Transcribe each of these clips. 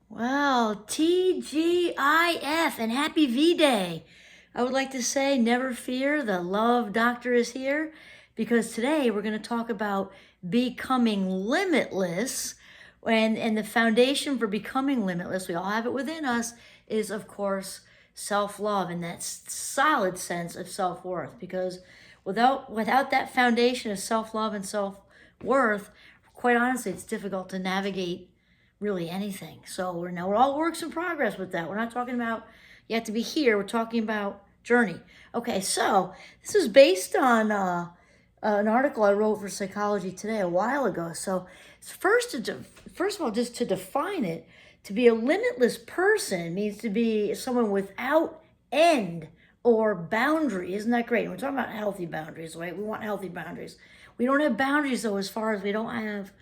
Well, TGIF and happy V-Day. I would like to say never fear, the love doctor is here because today we're going to talk about becoming limitless. And the foundation for becoming limitless, we all have it within us, is of course self-love and that solid sense of self-worth. Because without that foundation of self-love and self-worth, quite honestly, it's difficult to navigate really anything. So we're all works in progress with that. We're not talking about you have to be here. We're talking about journey. Okay, so this is based on an article I wrote for Psychology Today a while ago. So first of all, just to define it, to be a limitless person means to be someone without end or boundary. Isn't that great? We're talking about healthy boundaries, right? We want healthy boundaries. We don't have boundaries though, as far as we don't have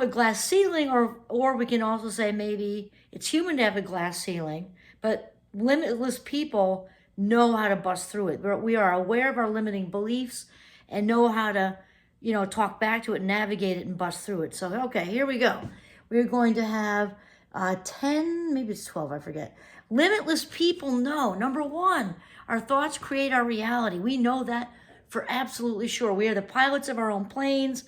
a glass ceiling, or we can also say maybe it's human to have a glass ceiling, but limitless people know how to bust through it. We are aware of our limiting beliefs and know how to, talk back to it, navigate it, and bust through it. So, okay, here we go. We're going to have 10, maybe it's 12, I forget. Limitless people know, number one, our thoughts create our reality. We know that for absolutely sure. We are the pilots of our own planes,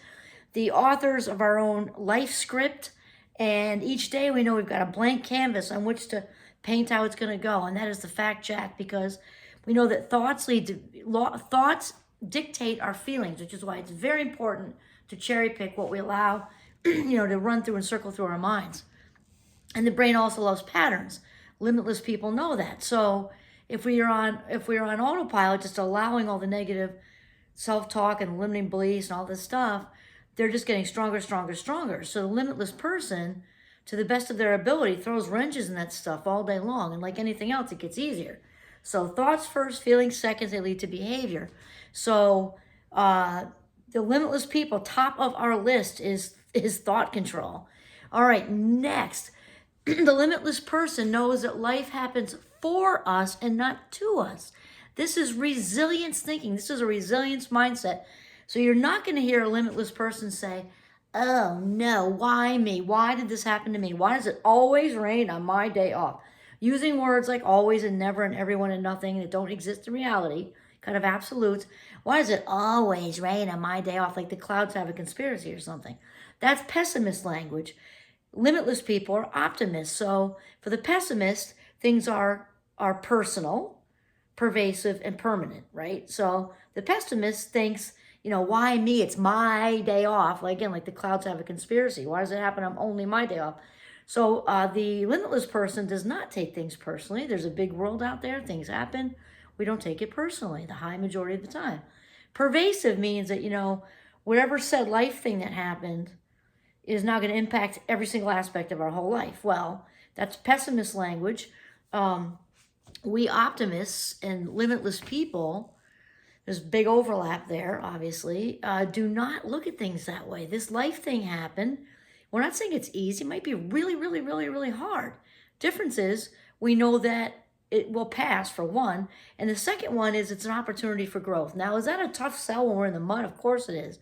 the authors of our own life script, and each day we know we've got a blank canvas on which to paint how it's going to go, and that is the fact check, because we know that thoughts dictate our feelings, which is why it's very important to cherry pick what we allow to run through and circle through our minds. And the brain also loves patterns. Limitless people know that. So if we're on autopilot, just allowing all the negative self-talk and limiting beliefs and all this stuff, they're just getting stronger, stronger, stronger. So the limitless person, to the best of their ability, throws wrenches in that stuff all day long. And like anything else, it gets easier. So thoughts first, feelings second, they lead to behavior. So the limitless people, top of our list is thought control. All right, next. The limitless person knows that life happens for us and not to us. This is resilience thinking. This is a resilience mindset. So you're not going to hear a limitless person say, oh no, why me? Why did this happen to me? Why does it always rain on my day off? Using words like always and never and everyone and nothing that don't exist in reality, kind of absolutes. Why does it always rain on my day off? Like the clouds have a conspiracy or something. That's pessimist language. Limitless people are optimists. So for the pessimist, things are personal, pervasive, and permanent, right? So the pessimist thinks, why me? It's my day off. Like the clouds have a conspiracy. Why does it happen? I'm only my day off. So the limitless person does not take things personally. There's a big world out there. Things happen. We don't take it personally the high majority of the time. Pervasive means that, whatever said life thing that happened is now going to impact every single aspect of our whole life. Well, that's pessimist language. We optimists and limitless people, there's big overlap there, obviously, do not look at things that way. This life thing happened. We're not saying it's easy. It might be really, really, really, really hard. Difference is we know that it will pass, for one. And the second one is it's an opportunity for growth. Now, is that a tough sell when we're in the mud? Of course it is.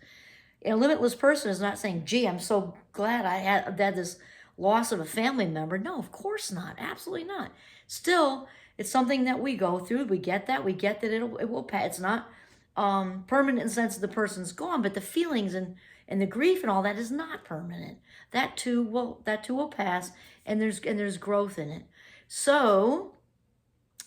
A limitless person is not saying, gee, I'm so glad I had this loss of a family member. No, of course not. Absolutely not. Still, it's something that we go through. We get that. We get that it will pass. It's not permanent in the sense that the person's gone, but the feelings and the grief and all that is not permanent. That too will pass, and there's growth in it. So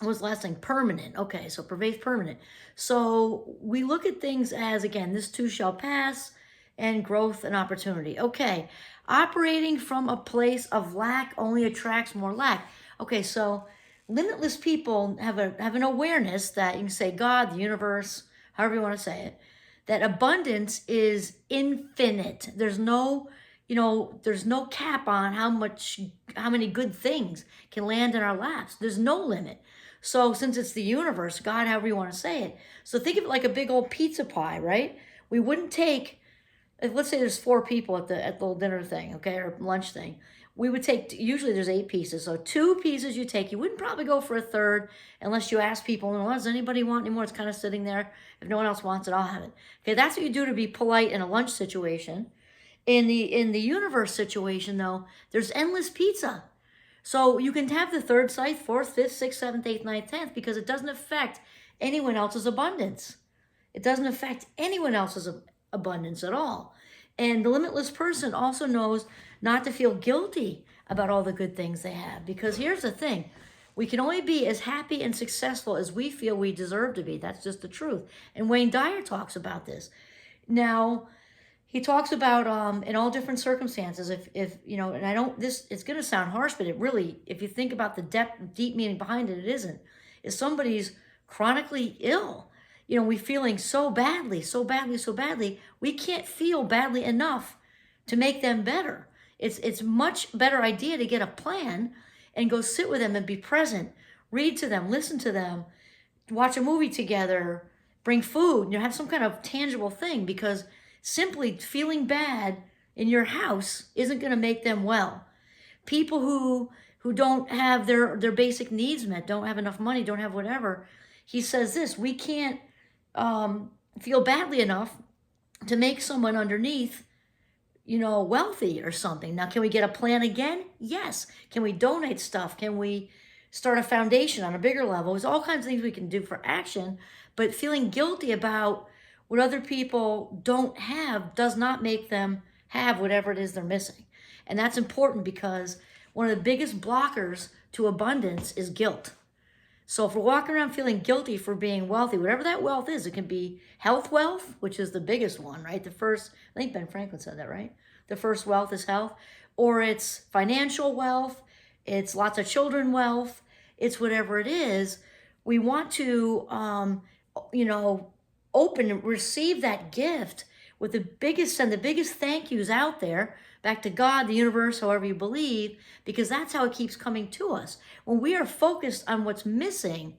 what was the last thing? Permanent. Okay, so pervasive, permanent. So we look at things as, again, this too shall pass, and growth and opportunity. Okay, operating from a place of lack only attracts more lack. Okay, so limitless people have an awareness that you can say God, the universe, however you want to say it, that abundance is infinite. There's no cap on how many good things can land in our laps. There's no limit. So since it's the universe, God, however you want to say it. So think of it like a big old pizza pie, right? We wouldn't take, let's say there's 4 people at the little dinner thing, okay, or lunch thing. We would take, usually there's 8 pieces. So 2 pieces you take. You wouldn't probably go for a third unless you ask people, does anybody want any more? It's kind of sitting there. If no one else wants it, I'll have it. Okay, that's what you do to be polite in a lunch situation. In the universe situation, though, there's endless pizza. So you can have the third sight, fourth, fifth, sixth, seventh, eighth, ninth, 10th, because it doesn't affect anyone else's abundance. It doesn't affect anyone else's abundance at all. And the limitless person also knows not to feel guilty about all the good things they have. Because here's the thing, we can only be as happy and successful as we feel we deserve to be. That's just the truth. And Wayne Dyer talks about this. Now, he talks about in all different circumstances, if you know, and I don't, this, it's going to sound harsh, but it really, if you think about the deep meaning behind it, it isn't. If somebody's chronically ill, you know, we feeling so badly, so badly, so badly, we can't feel badly enough to make them better. It's much better idea to get a plan and go sit with them and be present, read to them, listen to them, watch a movie together, bring food, you know, have some kind of tangible thing, because simply feeling bad in your house isn't going to make them well. People who don't have their basic needs met, don't have enough money, don't have whatever, he says this, we can't feel badly enough to make someone underneath, you know, wealthy or something. Now, can we get a plan again? Yes. Can we donate stuff? Can we start a foundation on a bigger level? There's all kinds of things we can do for action, but feeling guilty about what other people don't have does not make them have whatever it is they're missing. And that's important, because one of the biggest blockers to abundance is guilt. So if we're walking around feeling guilty for being wealthy, whatever that wealth is, it can be health wealth, which is the biggest one, right? The first, I think Ben Franklin said that, right? The first wealth is health. Or it's financial wealth, it's lots of children wealth, it's whatever it is. We want to, you know, open and receive that gift with the biggest thank yous out there, back to God, the universe, however you believe, because that's how it keeps coming to us. When we are focused on what's missing,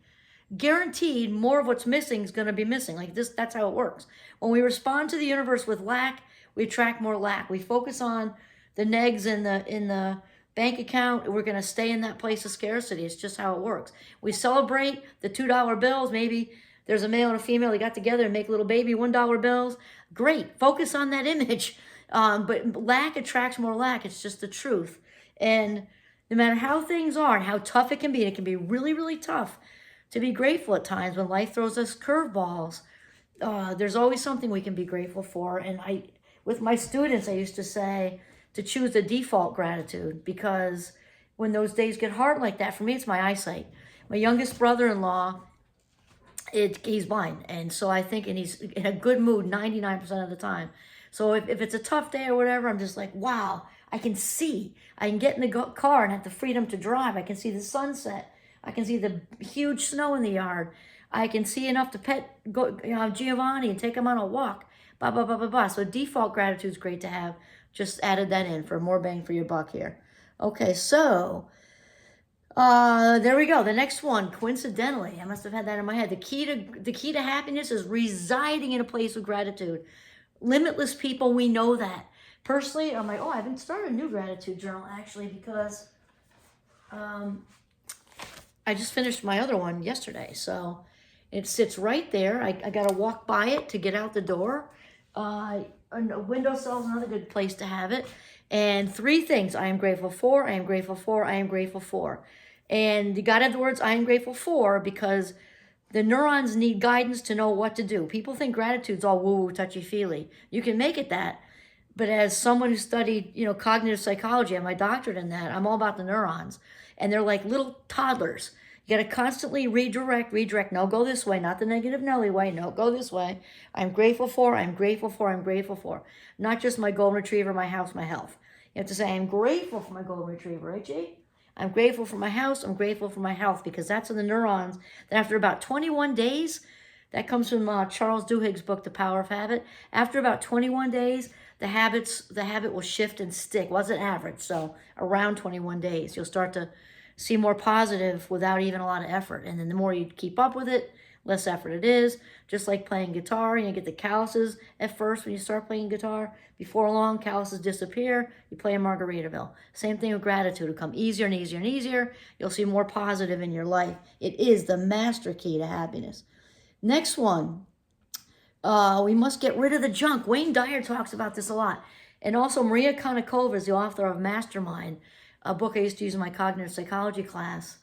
guaranteed more of what's missing is going to be missing. Like this, that's how it works. When we respond to the universe with lack, we attract more lack. We focus on the negs in the bank account, we're going to stay in that place of scarcity. It's just how it works. We celebrate the $2 bills, maybe there's a male and a female, they got together and make little baby $1 bills. Great, focus on that image. But lack attracts more lack. It's just the truth. And no matter how things are and how tough it can be, and it can be really, really tough to be grateful at times when life throws us curveballs. There's always something we can be grateful for. And with my students, I used to say to choose the default gratitude, because when those days get hard like that, for me, it's my eyesight. My youngest brother-in-law, he's blind, and so I think, and he's in a good mood 99% of the time. So if it's a tough day or whatever, I'm just like, wow, I can see. I can get in the car and have the freedom to drive. I can see the sunset. I can see the huge snow in the yard. I can see enough to pet Giovanni and take him on a walk. Blah, blah, blah, blah, blah. So default gratitude is great to have. Just added that in for more bang for your buck here. Okay, so there we go. The next one, coincidentally, I must have had that in my head. The key to happiness is residing in a place of gratitude. Limitless people, we know that. Personally, I'm like, oh, I haven't started a new gratitude journal actually, because I just finished my other one yesterday. So it sits right there. I got to walk by it to get out the door. A windowsill is another good place to have it. And 3 things I am grateful for, I am grateful for, I am grateful for. And you got to have the words I am grateful for, because the neurons need guidance to know what to do. People think gratitude's all woo-woo, touchy-feely. You can make it that. But as someone who studied, you know, cognitive psychology, I have my doctorate in that, I'm all about the neurons. And they're like little toddlers. You got to constantly redirect. No, go this way, not the negative Nelly way. No, go this way. I'm grateful for, I'm grateful for, I'm grateful for. Not just my golden retriever, my house, my health. You have to say, I'm grateful for my golden retriever, right, G? I'm grateful for my house, I'm grateful for my health, because that's in the neurons. Then after about 21 days, that comes from Charles Duhigg's book, The Power of Habit. After about 21 days, the habit will shift and stick. Well, it's an average, so around 21 days, you'll start to see more positive without even a lot of effort. And then the more you keep up with it, less effort it is. Just like playing guitar, you get the calluses at first when you start playing guitar. Before long, calluses disappear. You play in Margaritaville. Same thing with gratitude. It'll come easier and easier and easier. You'll see more positive in your life. It is the master key to happiness. Next one, we must get rid of the junk. Wayne Dyer talks about this a lot. And also Maria Konnikova is the author of Mastermind, a book I used to use in my cognitive psychology class,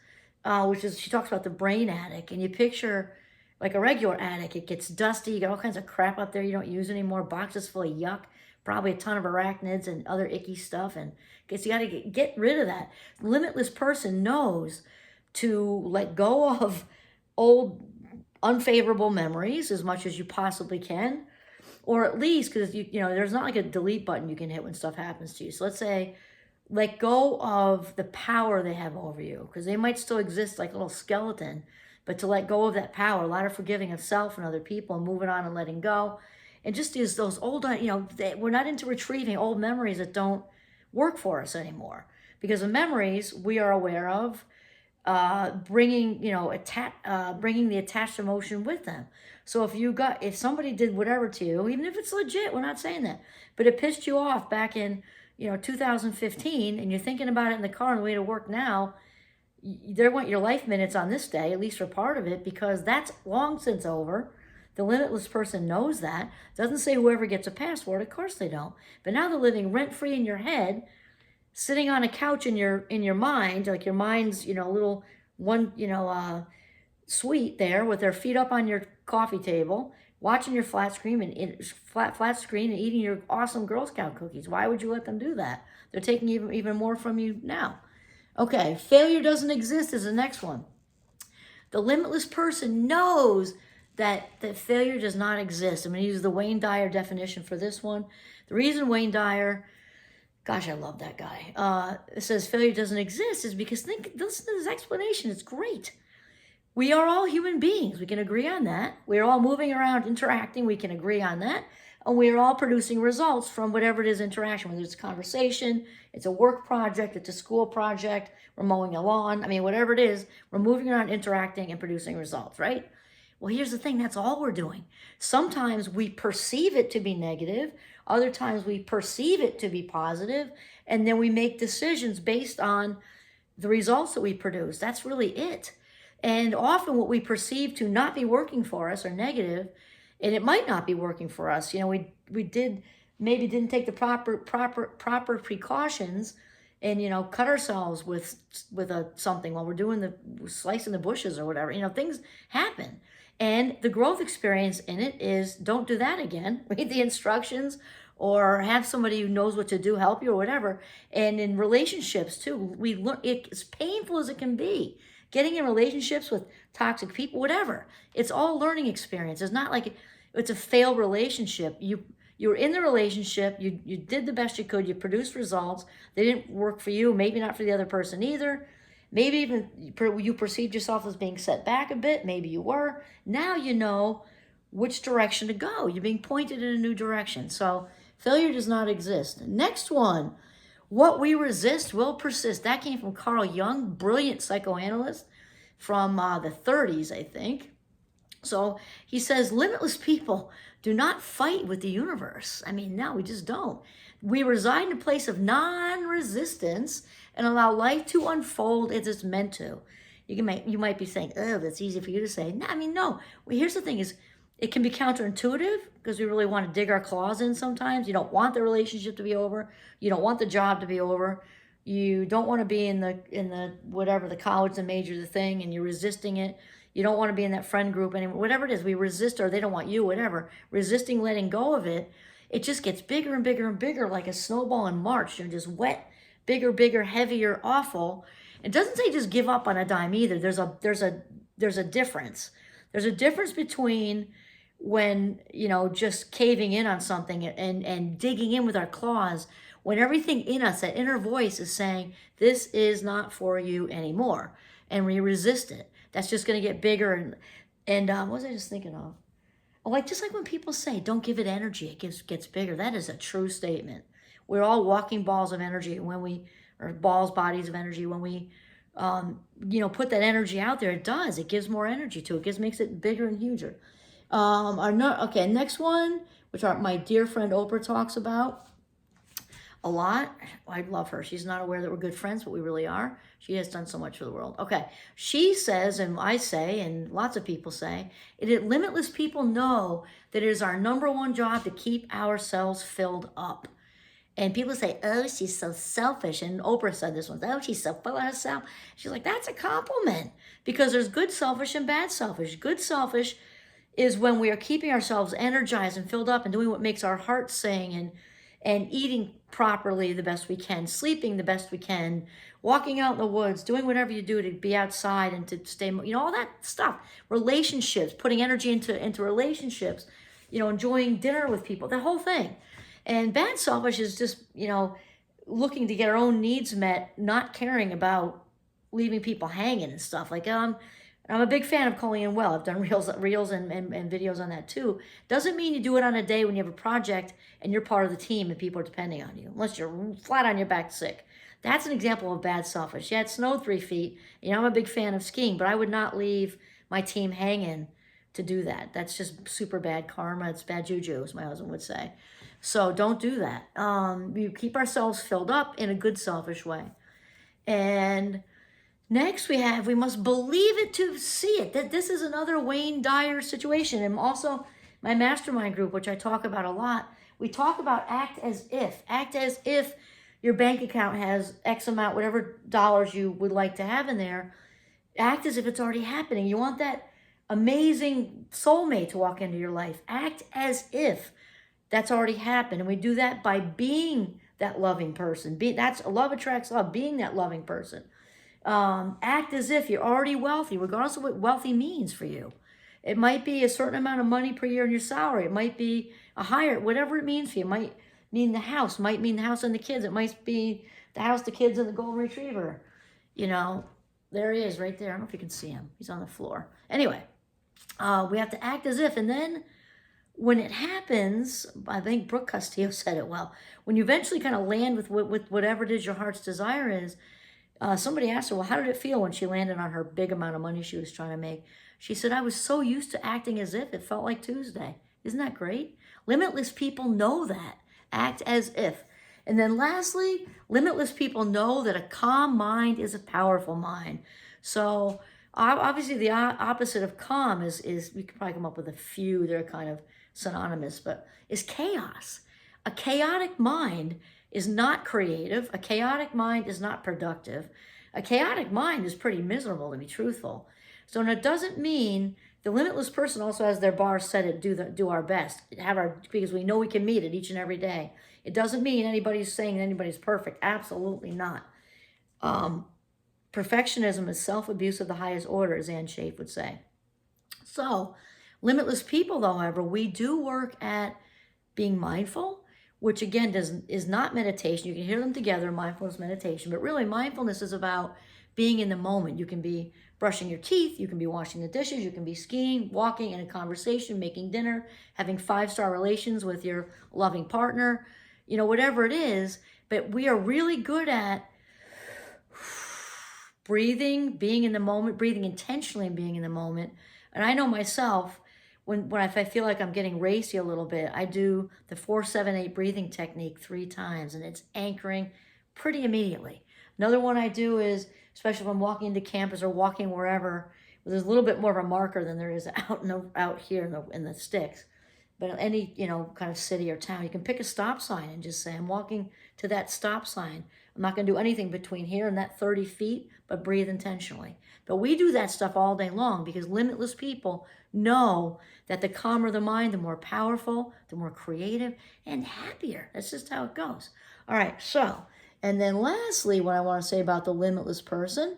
which is, she talks about the brain attic. And you picture like a regular attic. It gets dusty. You got all kinds of crap up there you don't use anymore. Boxes full of yuck. Probably a ton of arachnids and other icky stuff. And guess you got to get rid of that. Limitless person knows to let go of old unfavorable memories as much as you possibly can. Or at least, because you know, there's not like a delete button you can hit when stuff happens to you. So let's say, let go of the power they have over you, because they might still exist like a little skeleton, but to let go of that power, a lot of forgiving of self and other people, and moving on and letting go. And just use those old, you know, we're not into retrieving old memories that don't work for us anymore. Because the memories we are aware of, bringing, you know, bringing the attached emotion with them. So if somebody did whatever to you, even if it's legit, we're not saying that, but it pissed you off back in, you know, 2015, and you're thinking about it in the car on the way to work now, there went your life minutes on this day, at least for part of it, because that's long since over. The limitless person knows that. Doesn't say whoever gets a password, of course they don't. But now they're living rent-free in your head, sitting on a couch in your mind, like your mind's, you know, little one, you know, suite there with their feet up on your coffee table, watching your flat screen and eating your awesome Girl Scout cookies. Why would you let them do that? They're taking even more from you now. Okay, failure doesn't exist is the next one. The limitless person knows that failure does not exist. I'm going to use the Wayne Dyer definition for this one. The reason Wayne Dyer, gosh, I love that guy, says failure doesn't exist is because listen to this explanation. It's great. We are all human beings. We can agree on that. We are all moving around, interacting. We can agree on that. And we are all producing results from whatever it is interaction, whether it's a conversation, it's a work project, it's a school project, we're mowing a lawn. I mean, whatever it is, we're moving around, interacting, and producing results, right? Well, here's the thing. That's all we're doing. Sometimes we perceive it to be negative. Other times we perceive it to be positive. And then we make decisions based on the results that we produce. That's really it. And often what we perceive to not be working for us are negative, and it might not be working for us. You know, we didn't take the proper precautions, and, you know, cut ourselves with something while we're doing slicing the bushes or whatever. You know, things happen. And the growth experience in it is, don't do that again. Read the instructions, or have somebody who knows what to do help you or whatever. And in relationships too, we learn, it's painful as it can be. Getting in relationships with toxic people, whatever. It's all learning experience. It's not like it's a failed relationship. You were in the relationship. You did the best you could. You produced results. They didn't work for you. Maybe not for the other person either. Maybe even you perceived yourself as being set back a bit. Maybe you were. Now you know which direction to go. You're being pointed in a new direction. So failure does not exist. Next one. What we resist will persist. That came from Carl Jung, brilliant psychoanalyst from the 30s, I think. So he says, limitless people do not fight with the universe. I mean, no, we just don't. We reside in a place of non-resistance and allow life to unfold as it's meant to. You might be saying, oh, that's easy for you to say. No, I mean, no. Well, here's the thing is, it can be counterintuitive because we really want to dig our claws in sometimes. You don't want the relationship to be over. You don't want the job to be over. You don't want to be in the whatever, the college, the major, the thing, and you're resisting it. You don't want to be in that friend group anymore. Whatever it is, we resist, or they don't want you, whatever. Resisting letting go of it, it just gets bigger and bigger and bigger, like a snowball in March. You're just wet, bigger, heavier, awful. It doesn't say just give up on a dime either. There's a difference. There's a difference between when, you know, just caving in on something and digging in with our claws, when everything in us, that inner voice is saying, this is not for you anymore, and we resist it. That's just going to get bigger. And what was I just thinking of? Oh, just like when people say, don't give it energy, it gets bigger. That is a true statement. We're all walking balls of energy or bodies of energy. When we, you know, put that energy out there, it does. It gives more energy to it. It makes it bigger and huger. Next one, which my dear friend Oprah talks about a lot. I love her. She's not aware that we're good friends, but we really are. She has done so much for the world. Okay. She says, and I say, and lots of people say, limitless people know that it is our number one job to keep ourselves filled up. And people say, oh, she's so selfish. And Oprah said this once, oh, she's so full of herself. She's like, that's a compliment, because there's good selfish and bad selfish. Good selfish is when we are keeping ourselves energized and filled up and doing what makes our heart sing, and eating properly the best we can, sleeping the best we can, walking out in the woods, doing whatever you do to be outside and to stay, all that stuff. Relationships, putting energy into relationships, enjoying dinner with people, the whole thing. And bad selfish is just, looking to get our own needs met, not caring about leaving people hanging and stuff. Like, I'm a big fan of calling in well. I've done reels and videos on that too. Doesn't mean you do it on a day when you have a project and you're part of the team and people are depending on you, unless you're flat on your back sick. That's an example of bad selfish. Yeah, it snowed 3 feet. I'm a big fan of skiing, but I would not leave my team hanging to do that. That's just super bad karma. It's bad juju, as my husband would say. So don't do that. We keep ourselves filled up in a good selfish way. And next we must believe it to see it. That this is another Wayne Dyer situation. And also my mastermind group, which I talk about a lot, we talk about act as if. Act as if your bank account has X amount, whatever dollars you would like to have in there. Act as if it's already happening. You want that amazing soulmate to walk into your life. Act as if that's already happened. And we do that by being that loving person. That's love attracts love, being that loving person. Act as if you're already wealthy, regardless of what wealthy means for you. It might be a certain amount of money per year in your salary. It might be a higher, whatever it means for you. It might mean the house, might mean the house and the kids. It might be the house, the kids, and the golden retriever. There he is right there. I don't know if you can see him. He's on the floor. Anyway, we have to act as if. And then when it happens, I think Brooke Castillo said it well, when you eventually kind of land with whatever it is your heart's desire is, somebody asked her, well, how did it feel when she landed on her big amount of money she was trying to make? She said, I was so used to acting as if it felt like Tuesday. Isn't that great? Limitless people know that. Act as if. And then lastly, limitless people know that a calm mind is a powerful mind. So obviously the opposite of calm is we could probably come up with a few, they're kind of synonymous, but is chaos. A chaotic mind is not creative. A chaotic mind is not productive. A chaotic mind is pretty miserable, to be truthful. So it doesn't mean the limitless person also has their bar set at do our best, because we know we can meet it each and every day. It doesn't mean anybody's saying anybody's perfect. Absolutely not. Perfectionism is self-abuse of the highest order, as Ann Schaaf would say. So limitless people, however, we do work at being mindful, which again is not meditation. You can hear them together, mindfulness, meditation, but really mindfulness is about being in the moment. You can be brushing your teeth, you can be washing the dishes, you can be skiing, walking, in a conversation, making dinner, having 5-star relations with your loving partner, whatever it is. But we are really good at breathing, being in the moment, breathing intentionally and being in the moment. And I know myself, when if I feel like I'm getting racy a little bit, I do the 4-7-8 breathing technique 3 times, and it's anchoring pretty immediately. Another one I do is, especially if I'm walking into campus or walking wherever, there's a little bit more of a marker than there is out here in the sticks. But any kind of city or town, you can pick a stop sign and just say, I'm walking to that stop sign. I'm not going to do anything between here and that 30 feet, but breathe intentionally. But we do that stuff all day long because limitless people know that the calmer the mind, the more powerful, the more creative, and happier. That's just how it goes. All right, so, and then lastly, what I want to say about the limitless person,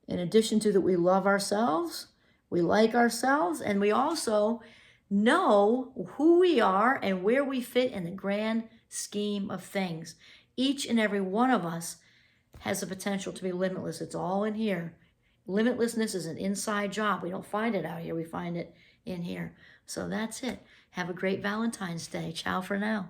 in addition to that we love ourselves, we like ourselves, and we also know who we are and where we fit in the grand scheme of things. Each and every one of us has the potential to be limitless. It's all in here. Limitlessness is an inside job. We don't find it out here. We find it in here. So that's it. Have a great Valentine's Day. Ciao for now.